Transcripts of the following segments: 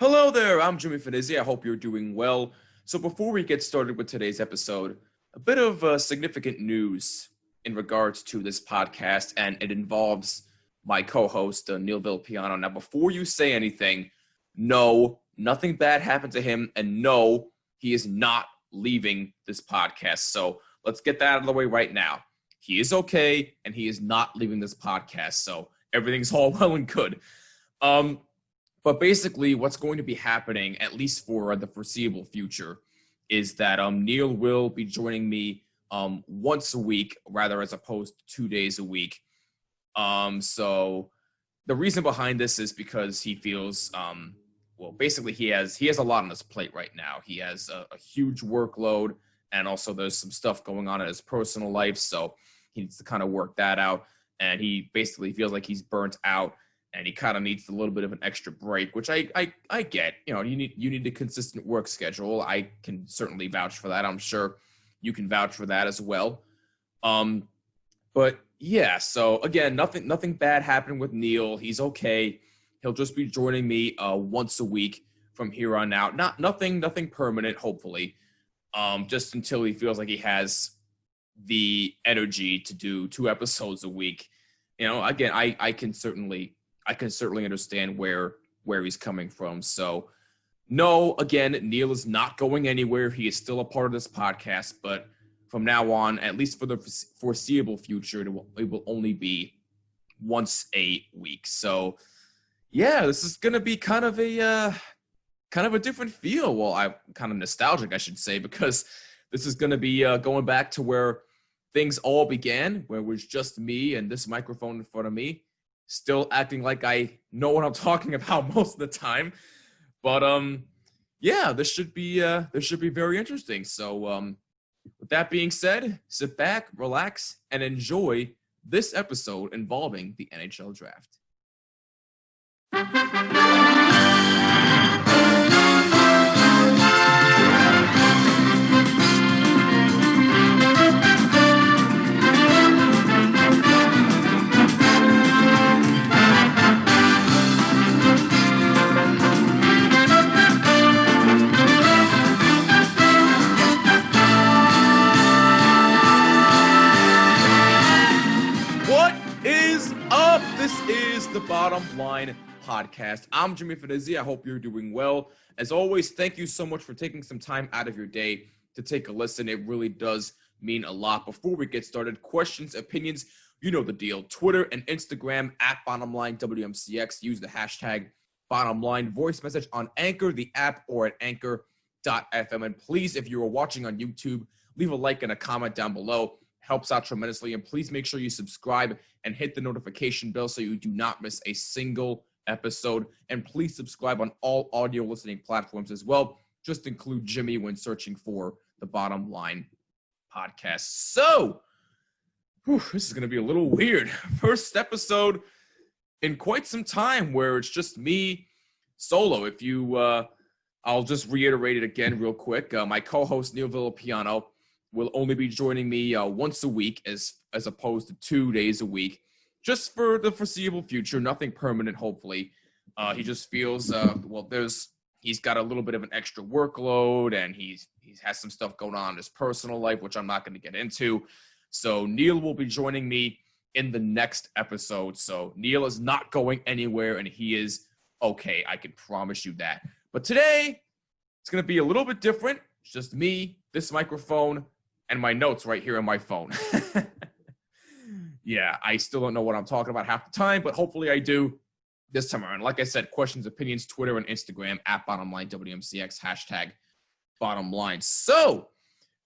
Hello there, I'm Jimmy Finizzi. I hope you're doing well. So before we get started with today's episode, a bit of significant news in regards to this podcast, and it involves my co-host, Neil Villapiano. Now, before you say anything, no, nothing bad happened to him, and no, he is not leaving this podcast. So let's get that out of the way right now. He is okay, and he is not leaving this podcast, so everything's all well and good. But basically, what's going to be happening, at least for the foreseeable future, is that Neil will be joining me once a week, rather as opposed to 2 days a week. So the reason behind this is because he feels, basically he has a lot on his plate right now. He has a huge workload, and also there's some stuff going on in his personal life, so he needs to kind of work that out. And he basically feels like he's burnt out, and he kind of needs a little bit of an extra break, which I get. You know, you need a consistent work schedule. I can certainly vouch for that. I'm sure you can vouch for that as well. But yeah, so again, nothing bad happened with Neil. He's okay. He'll just be joining me once a week from here on out. Nothing permanent, hopefully. Just until he feels like he has the energy to do 2 episodes a week. You know, again, I can certainly understand where he's coming from. So, no, again, Neil is not going anywhere. He is still a part of this podcast, but from now on, at least for the foreseeable future, it will only be once a week. So, yeah, this is going to be kind of a different feel. Well, I'm kind of nostalgic, I should say, because this is going to be going back to where things all began, where it was just me and this microphone in front of me, still acting like I know what I'm talking about most of the time. But yeah, this should be very interesting. So with that being said, sit back, relax, and enjoy this episode involving the NHL draft. This is the Bottom Line Podcast. I'm Jimmy Finizzi. I hope you're doing well. As always, thank you so much for taking some time out of your day to take a listen. It really does mean a lot. Before we get started, questions, opinions, you know the deal. Twitter and Instagram at BottomLineWMCX. Use the hashtag BottomLine. Voice message on Anchor, the app, or at Anchor.fm. And please, if you are watching on YouTube, leave a like and a comment down below. Helps out tremendously. And please make sure you subscribe and hit the notification bell so you do not miss a single episode. And please subscribe on all audio listening platforms as well. Just include Jimmy when searching for the Bottom Line Podcast. So, this is going to be a little weird. First episode in quite some time where it's just me solo. If you, I'll just reiterate it again real quick. My co-host Neil Villapiano will only be joining me once a week as opposed to 2 days a week, just for the foreseeable future. Nothing permanent, hopefully. He just feels, he's got a little bit of an extra workload, and he has some stuff going on in his personal life, which I'm not going to get into. So Neil will be joining me in the next episode. So Neil is not going anywhere, and he is okay. I can promise you that. But today, it's going to be a little bit different. It's just me, this microphone, and my notes right here on my phone. Yeah, I still don't know what I'm talking about half the time, but hopefully I do this time around. Like I said, questions, opinions, Twitter and Instagram at BottomLineWMCX, hashtag BottomLine. So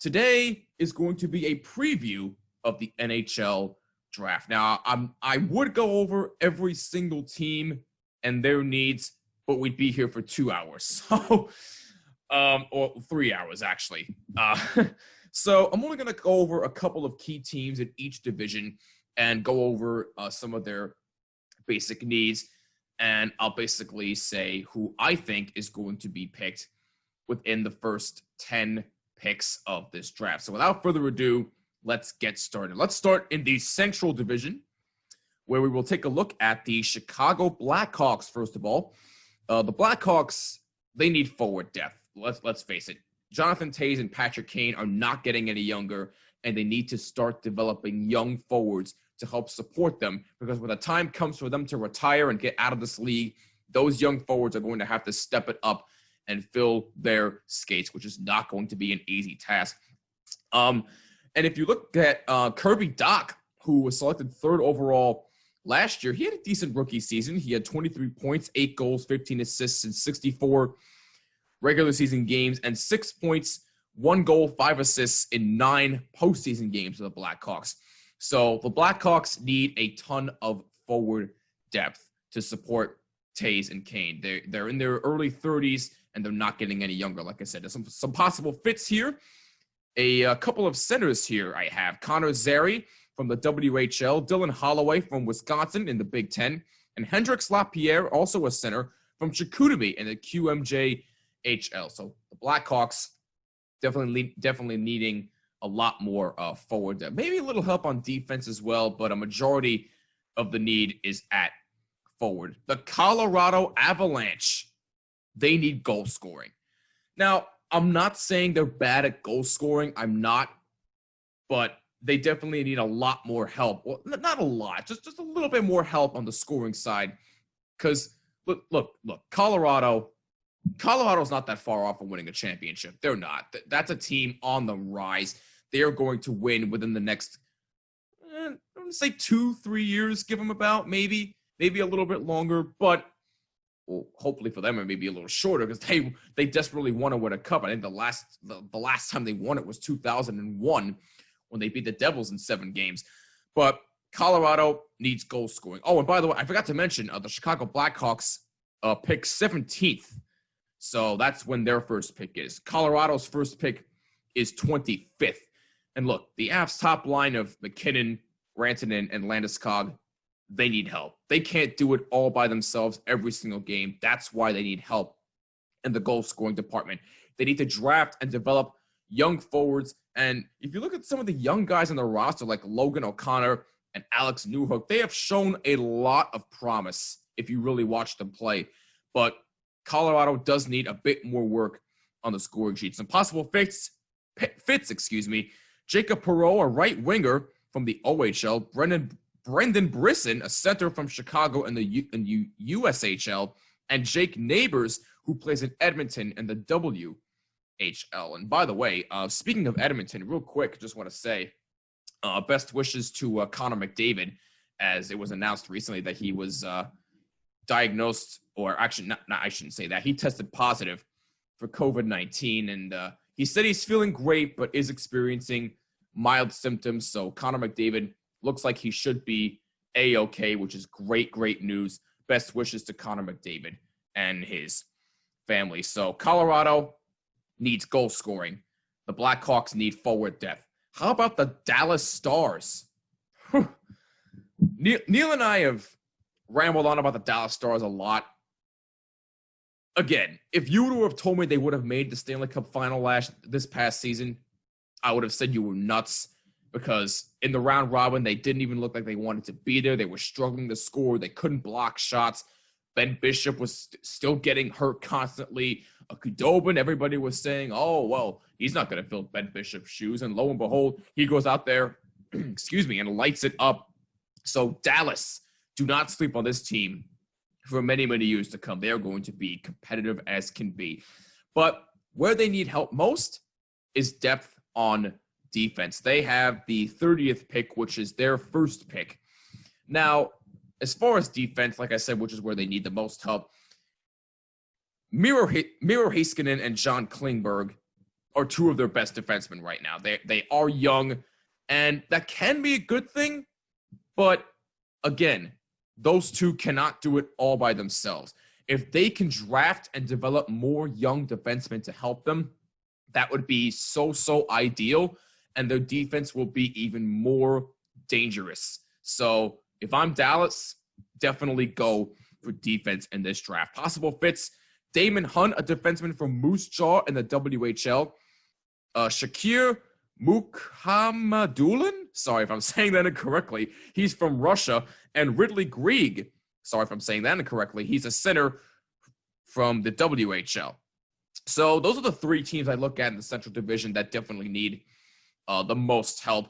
today is going to be a preview of the NHL draft. Now, I would go over every single team and their needs, but we'd be here for 2 hours. So, or 3 hours actually. So I'm only going to go over a couple of key teams in each division and go over some of their basic needs. And I'll basically say who I think is going to be picked within the first 10 picks of this draft. So without further ado, let's get started. Let's start in the Central Division, where we will take a look at the Chicago Blackhawks, first of all. The Blackhawks they need forward depth. Let's face it. Jonathan Toews and Patrick Kane are not getting any younger, and they need to start developing young forwards to help support them, because when the time comes for them to retire and get out of this league, those young forwards are going to have to step it up and fill their skates, which is not going to be an easy task. And if you look at Kirby Dach, who was selected 3rd overall last year, he had a decent rookie season. He had 23 points, 8 goals, 15 assists in 64 regular season games, and 6 points, 1 goal, 5 assists in 9 postseason games of the Blackhawks. So the Blackhawks need a ton of forward depth to support Toews and Kane. They're in their early 30s, and they're not getting any younger. Like I said, there's some possible fits here. A couple of centers here I have. Connor Zary from the WHL, Dylan Holloway from Wisconsin in the Big Ten, and Hendrix Lapierre, also a center, from Chicoutimi in the QMJHL. So the Blackhawks definitely needing a lot more forward depth. Maybe a little help on defense as well, but a majority of the need is at forward. The Colorado Avalanche, they need goal scoring. Now, I'm not saying they're bad at goal scoring. I'm not, but they definitely need a lot more help. Well, not a lot, just a little bit more help on the scoring side. Because look, Colorado's not that far off from winning a championship. They're not. That's a team on the rise. They are going to win within the next, I'm going to say 2-3 years. Give them about maybe a little bit longer, but well, hopefully for them it may be a little shorter, because they desperately want to win a cup. I think the last time they won it was 2001 when they beat the Devils in 7 games. But Colorado needs goal scoring. Oh, and by the way, I forgot to mention the Chicago Blackhawks pick 17th. So that's when their first pick is. Colorado's first pick is 25th. And look, the Avs top line of McKinnon, Rantanen, and Landeskog, they need help. They can't do it all by themselves every single game. That's why they need help in the goal scoring department. They need to draft and develop young forwards. And if you look at some of the young guys on the roster, like Logan O'Connor and Alex Newhook, they have shown a lot of promise if you really watch them play. But Colorado does need a bit more work on the scoring sheet. Some possible fits, Jacob Perreault, a right winger from the OHL, Brendan Brisson, a center from Chicago in the USHL, and Jake Neighbors, who plays in Edmonton in the WHL. And by the way, speaking of Edmonton, real quick, just want to say best wishes to Connor McDavid, as it was announced recently that he was diagnosed, or actually, I shouldn't say that. He tested positive for COVID-19, and he said he's feeling great, but is experiencing mild symptoms. So Connor McDavid looks like he should be A-okay, which is great news. Best wishes to Connor McDavid and his family. So Colorado needs goal scoring. The Blackhawks need forward depth. How about the Dallas Stars? Neil and I have rambled on about the Dallas Stars a lot. Again, if you would have told me they would have made the Stanley Cup final this past season, I would have said you were nuts, because in the round robin, they didn't even look like they wanted to be there. They were struggling to score. They couldn't block shots. Ben Bishop was still getting hurt constantly. Kudobin, everybody was saying, oh, well, he's not going to fill Ben Bishop's shoes. And lo and behold, he goes out there, and lights it up. So Dallas, do not sleep on this team for many years to come. They are going to be competitive as can be. But where they need help most is depth on defense. They have the 30th pick, which is their first pick. Now, as far as defense, like I said, which is where they need the most help, Miro Heiskanen and John Klingberg are two of their best defensemen right now. They are young, and that can be a good thing, but again, those two cannot do it all by themselves. If they can draft and develop more young defensemen to help them, that would be so ideal, and their defense will be even more dangerous. So if I'm Dallas, definitely go for defense in this draft. Possible fits: Damon Hunt, a defenseman from Moose Jaw in the WHL. Shakir Mukhamadullin, sorry if I'm saying that incorrectly, he's from Russia. And Ridley Grieg, sorry if I'm saying that incorrectly, he's a center from the WHL. So those are the three teams I look at in the Central Division that definitely need the most help.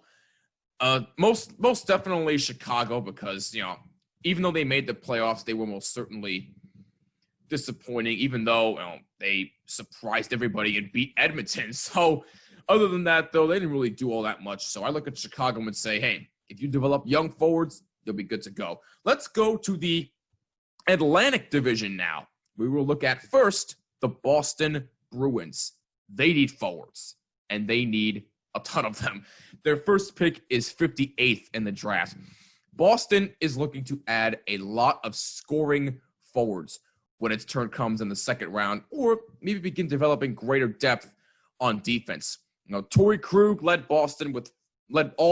Most definitely Chicago, because, even though they made the playoffs, they were most certainly disappointing, even though they surprised everybody and beat Edmonton. So other than that, though, they didn't really do all that much. So I look at Chicago and say, hey, if you develop young forwards, you'll be good to go. Let's go to the Atlantic Division now. We will look at first the Boston Bruins. They need forwards, and they need a ton of them. Their first pick is 58th in the draft. Boston is looking to add a lot of scoring forwards when its turn comes in the second round, or maybe begin developing greater depth on defense. Torrey Krug led all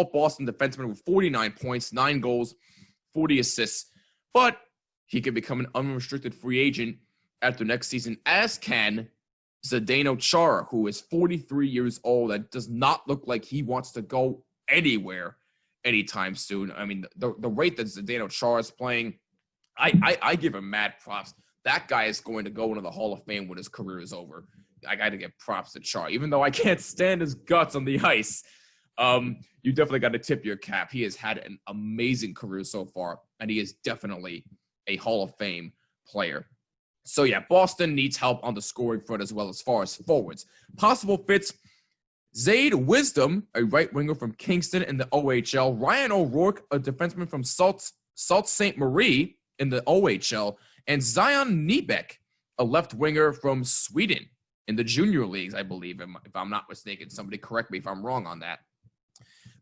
Boston defensemen with 49 points, 9 goals, 40 assists, but he could become an unrestricted free agent after next season, as can Zdeno Chara, who is 43 years old and does not look like he wants to go anywhere anytime soon. I mean, the rate that Zdeno Chara is playing, I give him mad props. That guy is going to go into the Hall of Fame when his career is over. I got to give props to Chara, even though I can't stand his guts on the ice. You definitely got to tip your cap. He has had an amazing career so far, and he is definitely a Hall of Fame player. So, yeah, Boston needs help on the scoring front as well as far as forwards. Possible fits: Zaid Wisdom, a right winger from Kingston in the OHL. Ryan O'Rourke, a defenseman from Sault Ste. Marie in the OHL. And Zion Niebeck, a left winger from Sweden in the junior leagues, I believe, if I'm not mistaken. Somebody correct me if I'm wrong on that.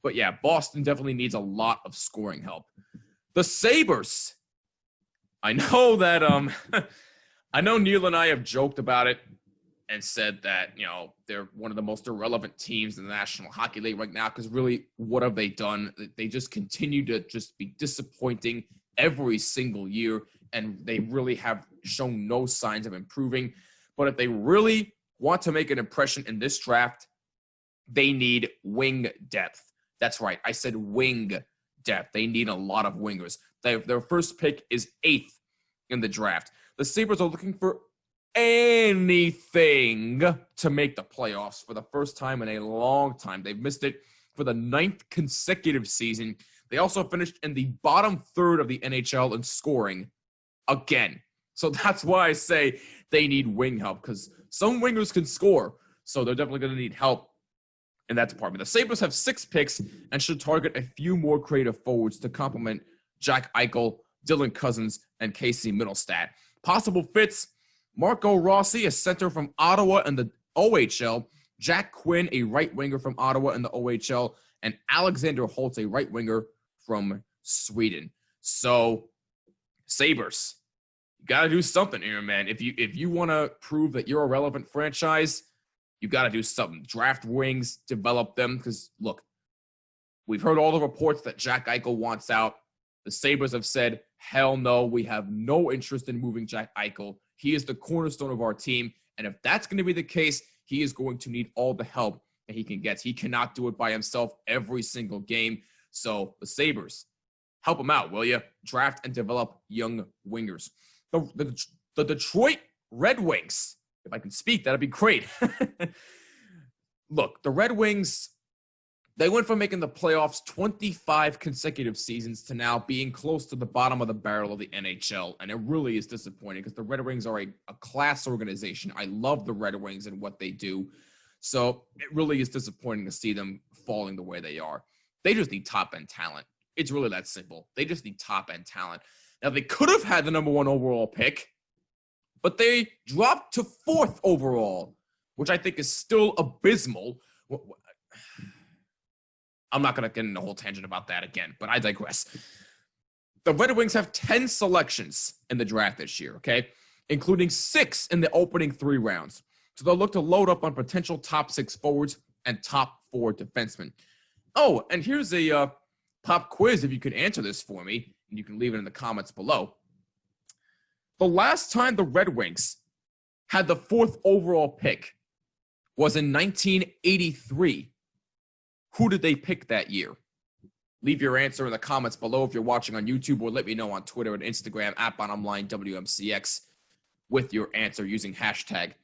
But, yeah, Boston definitely needs a lot of scoring help. The Sabres. I know that I know Neil and I have joked about it and said that, they're one of the most irrelevant teams in the National Hockey League right now, because really, what have they done? They just continue to just be disappointing every single year, and they really have shown no signs of improving. But if they really want to make an impression in this draft, they need wing depth. That's right. I said wing depth. They need a lot of wingers. Their first pick is 8th in the draft. The Sabres are looking for anything to make the playoffs for the first time in a long time. They've missed it for the 9th consecutive season. They also finished in the bottom third of the NHL in scoring again. So that's why I say they need wing help, because some wingers can score. So they're definitely going to need help in that department. The Sabres have 6 picks and should target a few more creative forwards to complement Jack Eichel, Dylan Cousins, and Casey Middlestat. Possible fits: Marco Rossi, a center from Ottawa in the OHL, Jack Quinn, a right winger from Ottawa in the OHL, and Alexander Holtz, a right winger from Sweden. So, Sabres, you got to do something here, man. If you want to prove that you're a relevant franchise, you got to do something. Draft wings, develop them, because, look, we've heard all the reports that Jack Eichel wants out. The Sabres have said, hell no, we have no interest in moving Jack Eichel. He is the cornerstone of our team, and if that's going to be the case, he is going to need all the help that he can get. He cannot do it by himself every single game. So the Sabres, help him out, will you? Draft and develop young wingers. The Detroit Red Wings, if I can speak, that'd be great. Look, the Red Wings, they went from making the playoffs 25 consecutive seasons to now being close to the bottom of the barrel of the NHL. And it really is disappointing, because the Red Wings are a class organization. I love the Red Wings and what they do. So it really is disappointing to see them falling the way they are. They just need top-end talent. It's really that simple. They just need top-end talent. Now, they could have had the number 1 overall pick, but they dropped to 4th overall, which I think is still abysmal. I'm not going to get into a whole tangent about that again, but I digress. The Red Wings have 10 selections in the draft this year, okay, including 6 in the opening 3 rounds. So they'll look to load up on potential top 6 forwards and top 4 defensemen. Oh, and here's a pop quiz if you can answer this for me, and you can leave it in the comments below. The last time the Red Wings had the 4th overall pick was in 1983. Who did they pick that year? Leave your answer in the comments below if you're watching on YouTube, or let me know on Twitter and Instagram @BottomLineWMCX with your answer using hashtag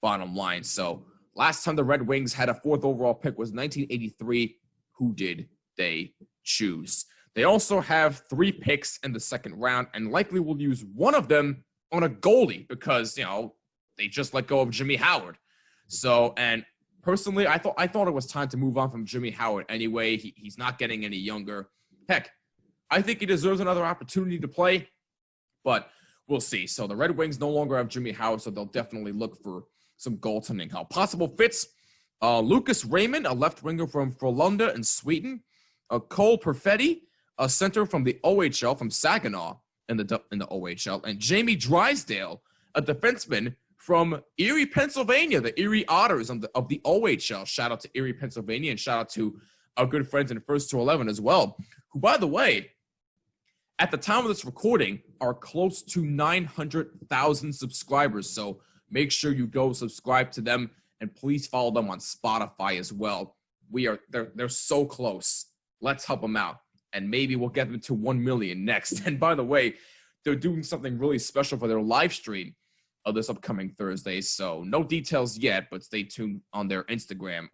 bottom line. So last time the Red Wings had a 4th overall pick was 1983. Who did they choose? They also have 3 picks in the 2nd round and likely will use one of them on a goalie because, they just let go of Jimmy Howard. So, and personally, I thought it was time to move on from Jimmy Howard anyway. He's not getting any younger. Heck, I think he deserves another opportunity to play, but we'll see. So the Red Wings no longer have Jimmy Howard, so they'll definitely look for some goaltending help. Possible fits, Lucas Raymond, a left winger from Frölunda in Sweden, Cole Perfetti, a center from the OHL from Saginaw in the OHL, and Jamie Drysdale, a defenseman from Erie, Pennsylvania, the Erie Otters of the OHL. Shout out to Erie, Pennsylvania, and shout out to our good friends in First to 11 as well, who, by the way, at the time of this recording, are close to 900,000 subscribers. So make sure you go subscribe to them, and please follow them on Spotify as well. They're so close. Let's help them out, and maybe we'll get them to 1 million next. And by the way, they're doing something really special for their live stream of this upcoming Thursday. So no details yet, but stay tuned on their Instagram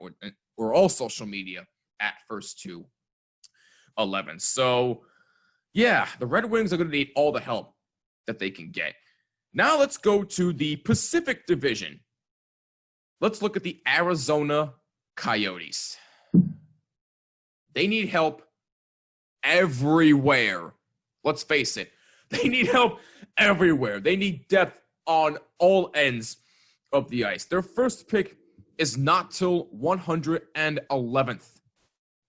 or all social media at First to 11. So yeah, the Red Wings are going to need all the help that they can get. Now let's go to the Pacific Division. Let's look at the Arizona Coyotes. They need help everywhere. Let's face it. They need help everywhere. They need depth on all ends of the ice. Their first pick is not till 111th.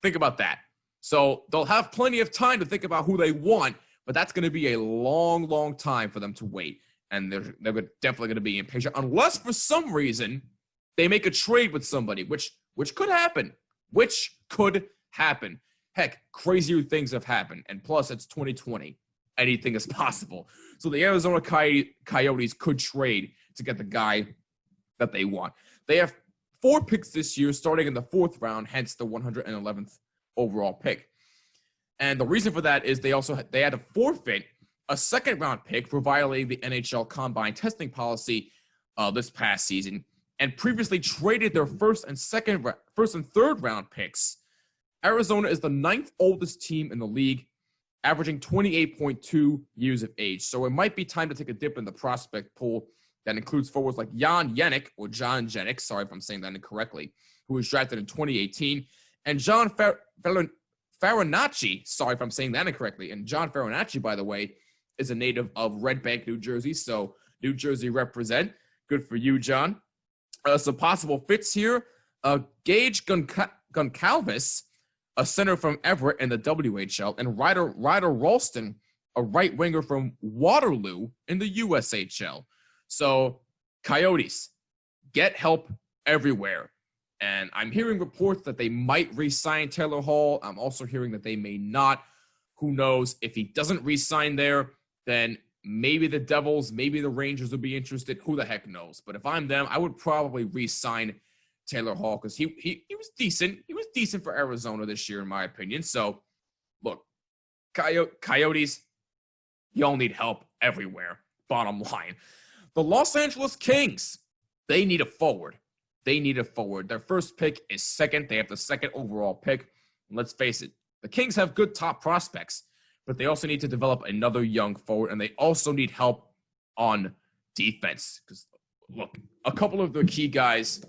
Think about that. So they'll have plenty of time to think about who they want, but that's going to be a long, long time for them to wait. And they're definitely going to be impatient unless for some reason they make a trade with somebody, which could happen. Heck, crazier things have happened. And plus, it's 2020. Anything is possible. So the Arizona Coyotes could trade to get the guy that they want. They have 4 picks this year, starting in the 4th round, hence the 111th overall pick. And the reason for that is they had to forfeit a 2nd round pick for violating the NHL combine testing policy this past season, and previously traded their first and 3rd round picks. Arizona is the 9th oldest team in the league, averaging 28.2 years of age. So it might be time to take a dip in the prospect pool that includes forwards like John Jenik, sorry if I'm saying that incorrectly, who was drafted in 2018, and John Farinacci, sorry if I'm saying that incorrectly. And John Farinacci, by the way, is a native of Red Bank, New Jersey. So New Jersey represent. Good for you, John. Some possible fits here. Gage Goncalves, a center from Everett in the WHL, and Ryder Ralston, a right winger from Waterloo in the USHL. So Coyotes, get help everywhere. And I'm hearing reports that they might re-sign Taylor Hall. I'm also hearing that they may not. Who knows? If he doesn't re-sign there, then maybe the Devils, maybe the Rangers will be interested. Who the heck knows? But if I'm them, I would probably re-sign Taylor Hall because he was decent. He was decent for Arizona this year, in my opinion. So, look, Coyotes, y'all need help everywhere. Bottom line. The Los Angeles Kings, they need a forward. Their first pick is 2nd. They have the 2nd overall pick. And let's face it, the Kings have good top prospects, but they also need to develop another young forward, and they also need help on defense. Because, look, a couple of their key guys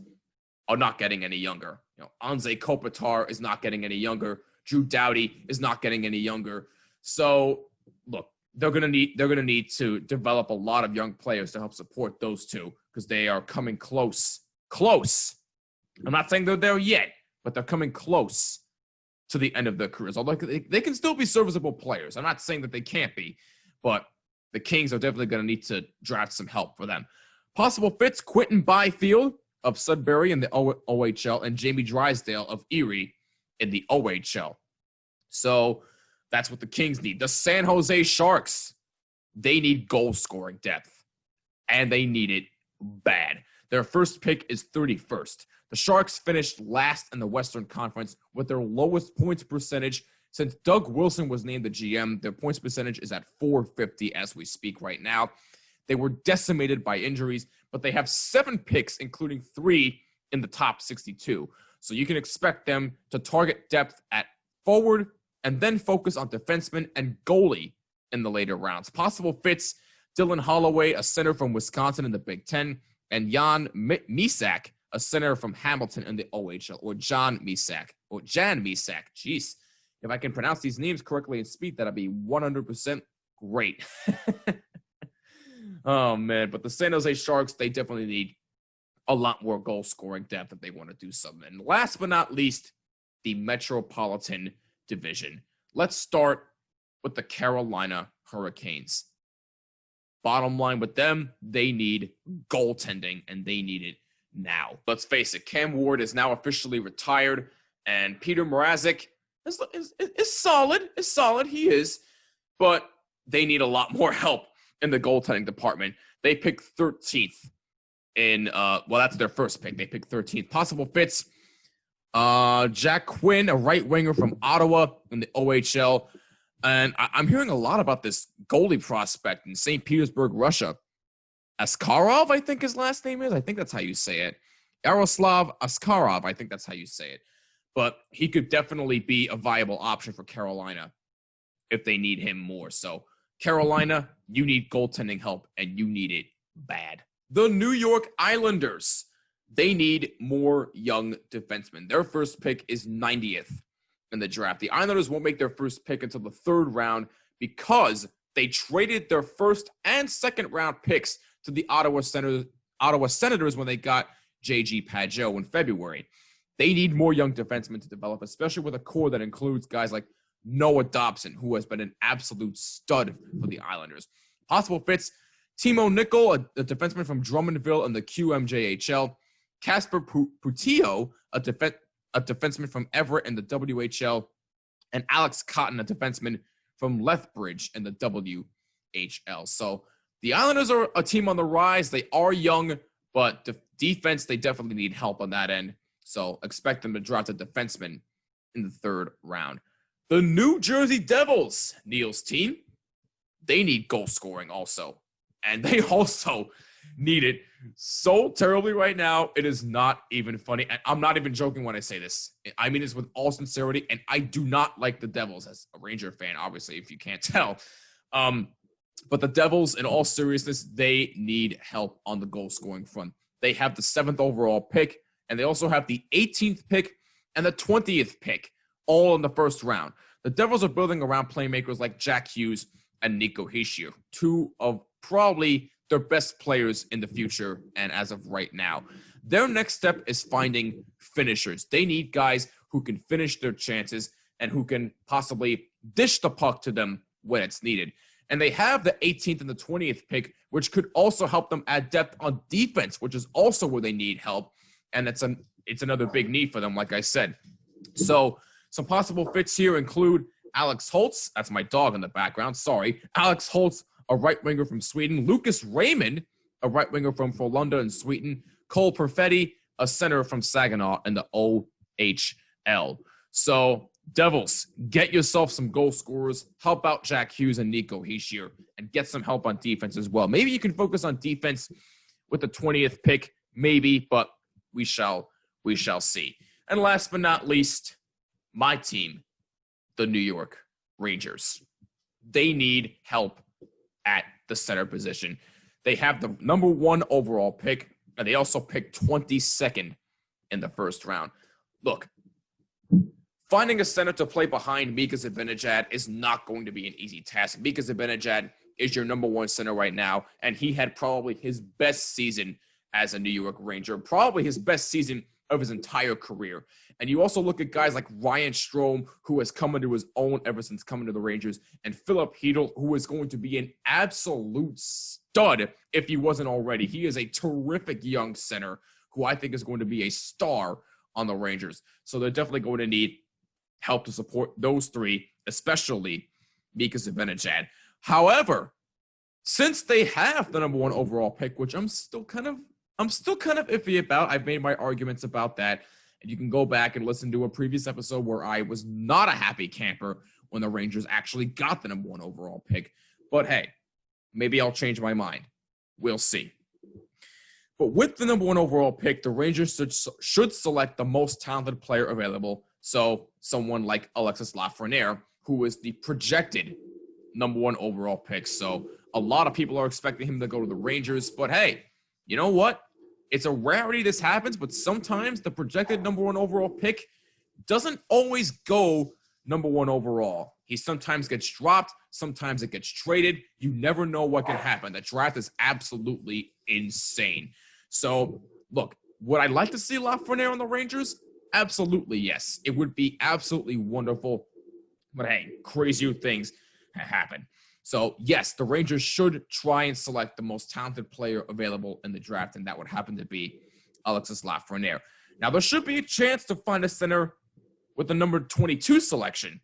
are not getting any younger. Anze Kopitar is not getting any younger. Drew Doughty is not getting any younger. So, look, they're gonna need to develop a lot of young players to help support those two because they are coming close. I'm not saying they're there yet, but they're coming close to the end of their careers. Although they can still be serviceable players. I'm not saying that they can't be, but the Kings are definitely going to need to draft some help for them. Possible fits: Quentin Byfield of Sudbury in the OHL and Jamie Drysdale of Erie in the OHL. So that's what the Kings need. The San Jose Sharks, they need goal-scoring depth, and they need it bad. Their first pick is 31st. The Sharks finished last in the Western Conference with their lowest points percentage since Doug Wilson was named the GM. Their points percentage is at .450 as we speak right now. They were decimated by injuries, but they have 7 picks, including 3 in the top 62. So you can expect them to target depth at forward and then focus on defenseman and goalie in the later rounds. Possible fits: Dylan Holloway, a center from Wisconsin in the Big Ten, and Jan Misak, a center from Hamilton in the OHL, or Jan Misak. Jeez, if I can pronounce these names correctly and speak, that'd be 100% great. Oh, man. But the San Jose Sharks, they definitely need a lot more goal-scoring depth if they want to do something. And last but not least, the Metropolitan Division. Let's start with the Carolina Hurricanes. Bottom line with them, they need goaltending, and they need it now. Let's face it, Cam Ward is now officially retired, and Peter Mrazek is solid. Is solid, he is. But they need a lot more help in the goaltending department. They picked 13th in, that's their first pick. They picked 13th. Possible fits: Jack Quinn, a right winger from Ottawa in the OHL. And I'm hearing a lot about this goalie prospect in St. Petersburg, Russia. Askarov, I think his last name is. I think that's how you say it. Yaroslav Askarov, I think that's how you say it. But he could definitely be a viable option for Carolina if they need him more. So, Carolina, you need goaltending help, and you need it bad. The New York Islanders, they need more young defensemen. Their first pick is 90th in the draft. The Islanders won't make their first pick until the 3rd round because they traded their first and second round picks to the Ottawa Senators when they got J.G. Pageau in February. They need more young defensemen to develop, especially with a core that includes guys like Noah Dobson, who has been an absolute stud for the Islanders. Possible fits: Timo Nickel, a defenseman from Drummondville in the QMJHL, Casper Putillo, a defenseman from Everett in the WHL, and Alex Cotton, a defenseman from Lethbridge in the WHL. So the Islanders are a team on the rise. They are young, but defense, they definitely need help on that end. So expect them to draft a defenseman in the 3rd round. The New Jersey Devils, Neil's team, they need goal scoring also. And they also need it so terribly right now. It is not even funny. And I'm not even joking when I say this. I mean this with all sincerity. And I do not like the Devils as a Ranger fan, obviously, if you can't tell. But the Devils, in all seriousness, they need help on the goal scoring front. They have the 7th overall pick, and they also have the 18th pick and the 20th pick, all in the 1st round. The Devils are building around playmakers like Jack Hughes and Nico Hischier, 2 of probably their best players in the future and as of right now. Their next step is finding finishers. They need guys who can finish their chances and who can possibly dish the puck to them when it's needed. And they have the 18th and the 20th pick, which could also help them add depth on defense, which is also where they need help. And it's another big need for them, like I said. So some possible fits here include Alex Holtz. That's my dog in the background. Sorry. Alex Holtz, a right winger from Sweden. Lucas Raymond, a right winger from Frölunda in Sweden. Cole Perfetti, a center from Saginaw in the OHL. So, Devils, get yourself some goal scorers. Help out Jack Hughes and Nico Hischier and get some help on defense as well. Maybe you can focus on defense with the 20th pick, maybe, but we shall see. And last but not least, my team, the New York Rangers. They need help at the center position. They have the number 1 overall pick, and they also picked 22nd in the 1st round. Look, finding a center to play behind Mika Zibanejad is not going to be an easy task. Mika Zibanejad is your number 1 center right now, and he had probably his best season as a New York Ranger, probably his best season of his entire career. And you also look at guys like Ryan Strome, who has come into his own ever since coming to the Rangers, and Philip Hedl, who is going to be an absolute stud if he wasn't already. He is a terrific young center who I think is going to be a star on the Rangers. So they're definitely going to need help to support those 3, especially Mika Zibanejad. However, since they have the number 1 overall pick, which I'm still kind of iffy about. I've made my arguments about that. And you can go back and listen to a previous episode where I was not a happy camper when the Rangers actually got the number 1 overall pick. But hey, maybe I'll change my mind. We'll see. But with the number 1 overall pick, the Rangers should select the most talented player available. So someone like Alexis Lafreniere, who is the projected number 1 overall pick. So a lot of people are expecting him to go to the Rangers. But hey, you know what? It's a rarity this happens, but sometimes the projected number 1 overall pick doesn't always go number 1 overall. He sometimes gets dropped. Sometimes it gets traded. You never know what can happen. The draft is absolutely insane. So, look, would I like to see Lafreniere on the Rangers? Absolutely, yes. It would be absolutely wonderful. But hey, crazier things happen. So, yes, the Rangers should try and select the most talented player available in the draft, and that would happen to be Alexis Lafreniere. Now, there should be a chance to find a center with the number 22 selection,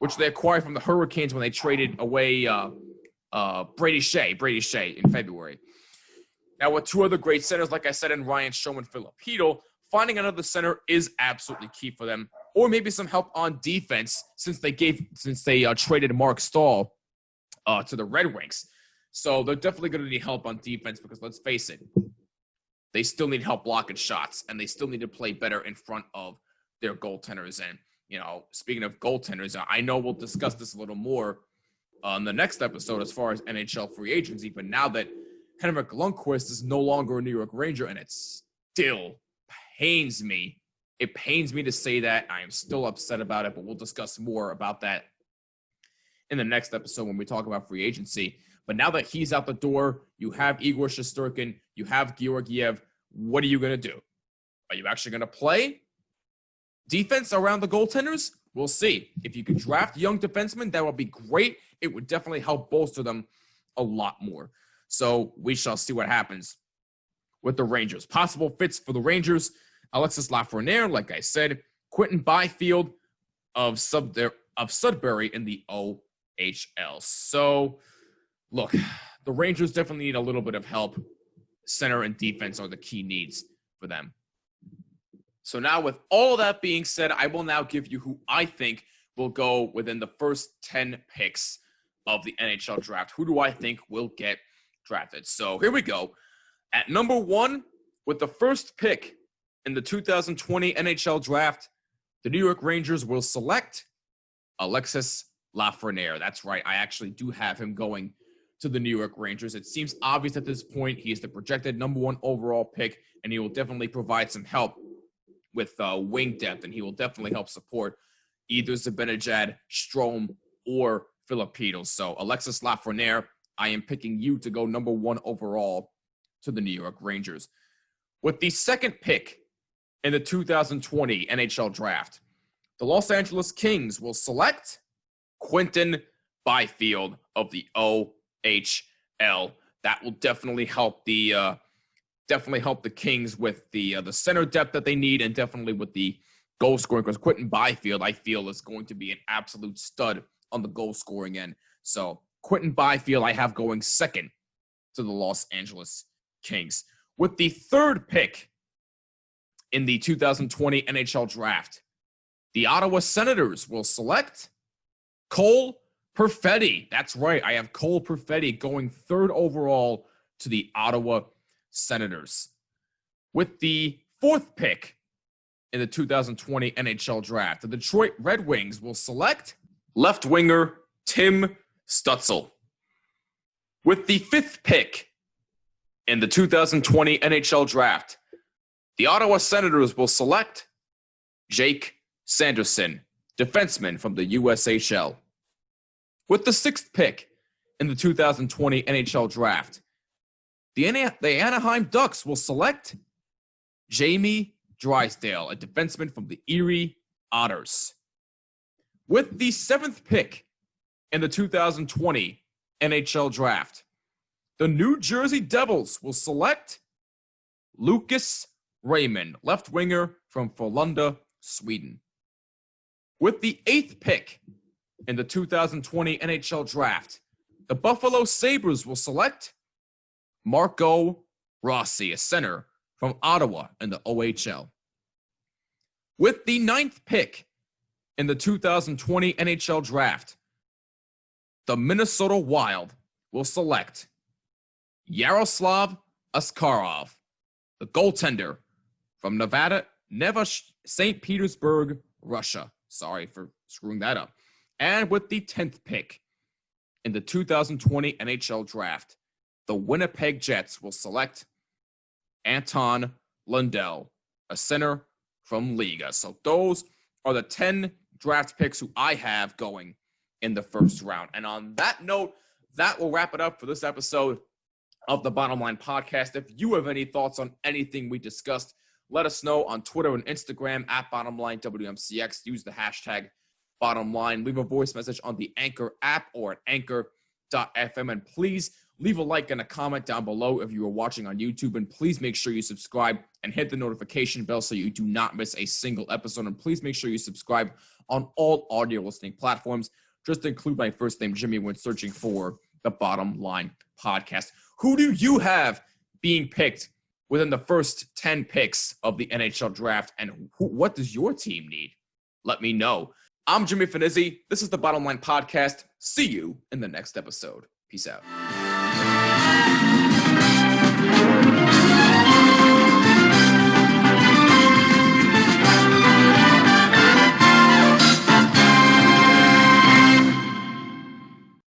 which they acquired from the Hurricanes when they traded away Brady Shea in February. Now, with 2 other great centers, like I said, in Ryan Strome and Filipino, finding another center is absolutely key for them, or maybe some help on defense since they traded Mark Stahl to the Red Wings. So they're definitely going to need help on defense because, let's face it, they still need help blocking shots, and they still need to play better in front of their goaltenders. And, speaking of goaltenders, I know we'll discuss this a little more on the next episode as far as NHL free agency, but now that Henrik Lundqvist is no longer a New York Ranger, and it still pains me. It pains me to say that. I am still upset about it, but we'll discuss more about that in the next episode when we talk about free agency. But now that he's out the door, you have Igor Shesterkin, you have Georgiev. What are you going to do? Are you actually going to play defense around the goaltenders? We'll see. If you could draft young defensemen, that would be great. It would definitely help bolster them a lot more. So we shall see what happens with the Rangers. Possible fits for the Rangers: Alexis Lafreniere, like I said, Quentin Byfield of Sudbury in the OHL. So, look, the Rangers definitely need a little bit of help. Center and defense are the key needs for them. So now, with all that being said, I will now give you who I think will go within the first 10 picks of the NHL draft. Who do I think will get drafted? So here we go. At number 1, with the first pick in the 2020 NHL draft, the New York Rangers will select Alexis Lafreniere. That's right. I actually do have him going to the New York Rangers. It seems obvious at this point. He is the projected number 1 overall pick, and he will definitely provide some help with wing depth, and he will definitely help support either Zibanejad, Strome, or Filipino. So Alexis Lafreniere, I am picking you to go number 1 overall to the New York Rangers. With the second pick in the 2020 NHL draft, the Los Angeles Kings will select Quentin Byfield of the OHL. That will definitely help the Kings with the center depth that they need, and definitely with the goal scoring, because Quentin Byfield, I feel, is going to be an absolute stud on the goal scoring end. So Quentin Byfield, I have going second to the Los Angeles Kings. With the third pick in the 2020 NHL draft, the Ottawa Senators will select Cole Perfetti. That's right. I have Cole Perfetti going 3rd overall to the Ottawa Senators. With the 4th pick in the 2020 NHL draft, the Detroit Red Wings will select left winger Tim Stutzel. With the 5th pick in the 2020 NHL draft, the Ottawa Senators will select Jake Sanderson, defenseman from the USHL. With the 6th pick in the 2020 NHL draft, the Anaheim Ducks will select Jamie Drysdale, a defenseman from the Erie Otters. With the 7th pick in the 2020 NHL draft, the New Jersey Devils will select Lucas Raymond, left winger from Frölunda, Sweden. With the 8th pick in the 2020 NHL draft, the Buffalo Sabres will select Marco Rossi, a center from Ottawa in the OHL. With the 9th pick in the 2020 NHL draft, the Minnesota Wild will select Yaroslav Askarov, the goaltender from St. Petersburg, Russia. Sorry for screwing that up. And with the 10th pick in the 2020 NHL draft, the Winnipeg Jets will select Anton Lundell, a center from Liga. So those are the 10 draft picks who I have going in the first round. And on that note, that will wrap it up for this episode of the Bottom Line Podcast. If you have any thoughts on anything we discussed, let us know on Twitter and Instagram at BottomLineWMCX. Use the hashtag BottomLine. Leave a voice message on the Anchor app or at anchor.fm. And please leave a like and a comment down below if you are watching on YouTube. And please make sure you subscribe and hit the notification bell so you do not miss a single episode. And please make sure you subscribe on all audio listening platforms. Just include my first name, Jimmy, when searching for the Bottom Line Podcast. Who do you have being picked within the first 10 picks of the NHL draft? And what does your team need? Let me know. I'm Jimmy Finizzi. This is the Bottom Line Podcast. See you in the next episode. Peace out.